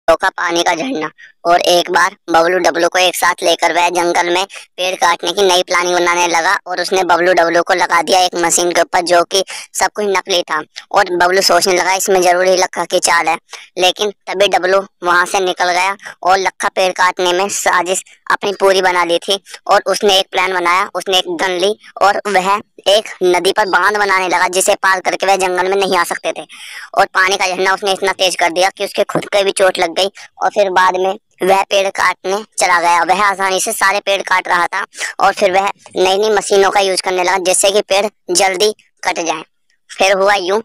रोका पानी का झरना। और एक बार बबलू डब्लू को एक साथ लेकर वह जंगल में पेड़ काटने की नई प्लानिंग बनाने लगा और उसने बबलू डब्लू को लगा दिया एक मशीन के ऊपर जो कि सब कुछ नकली था। और बबलू सोचने लगा इसमें जरूर ही लखा की चाल है, लेकिन तभी डब्लू वहां से निकल गया और लखा पेड़ काटने में साजिश अपनी पूरी बना ली थी। और उसने एक प्लान बनाया, उसने एक गन ली और वह एक नदी पर बांध बनाने लगा जिसे पार करके वह जंगल में नहीं आ सकते थे। और पानी का झरना उसने इतना तेज कर दिया कि उसके खुद के भी चोट लग गई। और फिर बाद में वह पेड़ काटने चला गया। वह आसानी से सारे पेड़ काट रहा था और फिर वह नई नई मशीनों का यूज करने लगा जिससे कि पेड़ जल्दी कट जाए। फिर हुआ यूं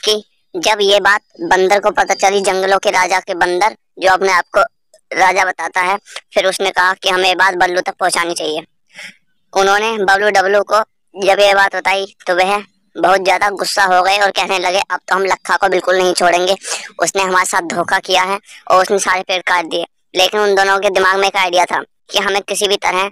कि जब ये बात बंदर को पता चली, जंगलों के राजा के बंदर जो अपने आप को राजा बताता है, फिर उसने कहा कि हमें ये बात बल्लू तक पहुंचानी चाहिए। उन्होंने बबलू डब्लू को जब ये बात बताई तो वह बहुत ज्यादा गुस्सा हो गए और कहने लगे अब तो हम लखा को बिल्कुल नहीं छोड़ेंगे, उसने हमारे साथ धोखा किया है और उसने सारे पेड़ काट दिए। लेकिन उन दोनों के दिमाग में एक आइडिया था कि हमें किसी भी तरह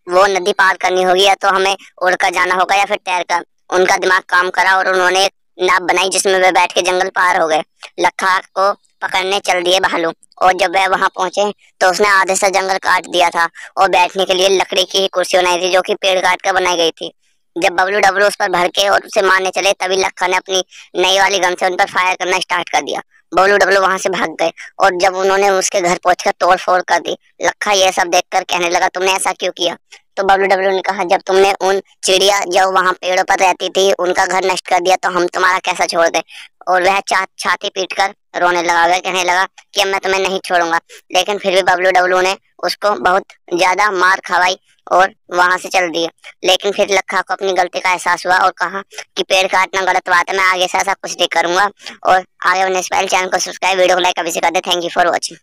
वो नदी पार करनी होगी, या तो हमें उड़कर जाना होगा या फिर तैरकर। उनका दिमाग काम करा और उन्होंने एक नाव बनाई जिसमें वे बैठ के जंगल पार हो गए। लखा को पकड़ने चल दिए भालू। और जब वह वहां पहुंचे तो उसने आधे से जंगल काट दिया था और बैठने के लिए लकड़ी की ही कुर्सी बनाई थी जो कि पेड़ काट कर बनाई गई थी। जब बबलू डब्लू उस पर भड़के और उसे मारने चले तभी लखा ने अपनी नई वाली गन से उन पर फायर करना स्टार्ट कर दिया। बबलू डब्लू वहां से भाग गए और जब उन्होंने उसके घर पहुंचकर तोड़ फोड़ कर दी, लखा ये सब देखकर कहने लगा तुमने ऐसा क्यों किया। तो बबलू डब्लू ने कहा जब तुमने उन चिड़िया जो वहां पेड़ों पर रहती थी उनका घर नष्ट कर दिया तो हम तुम्हारा कैसा छोड़ दे। और वह छाती पीट कर रोने लगा। वह कहने लगा कि अब मैं तुम्हें नहीं छोड़ूंगा। लेकिन फिर भी बबलू डब्लू ने उसको बहुत ज्यादा मार खवाई और वहां से चल दिए। लेकिन फिर लखा को अपनी गलती का एहसास हुआ और कहा कि पेड़ काटना गलत बात है, मैं आगे से ऐसा कुछ नहीं करूंगा। और आगे बनने से पहले चैनल को सब्सक्राइब, वीडियो को लाइक अभी से कर दे। Thank you for watching.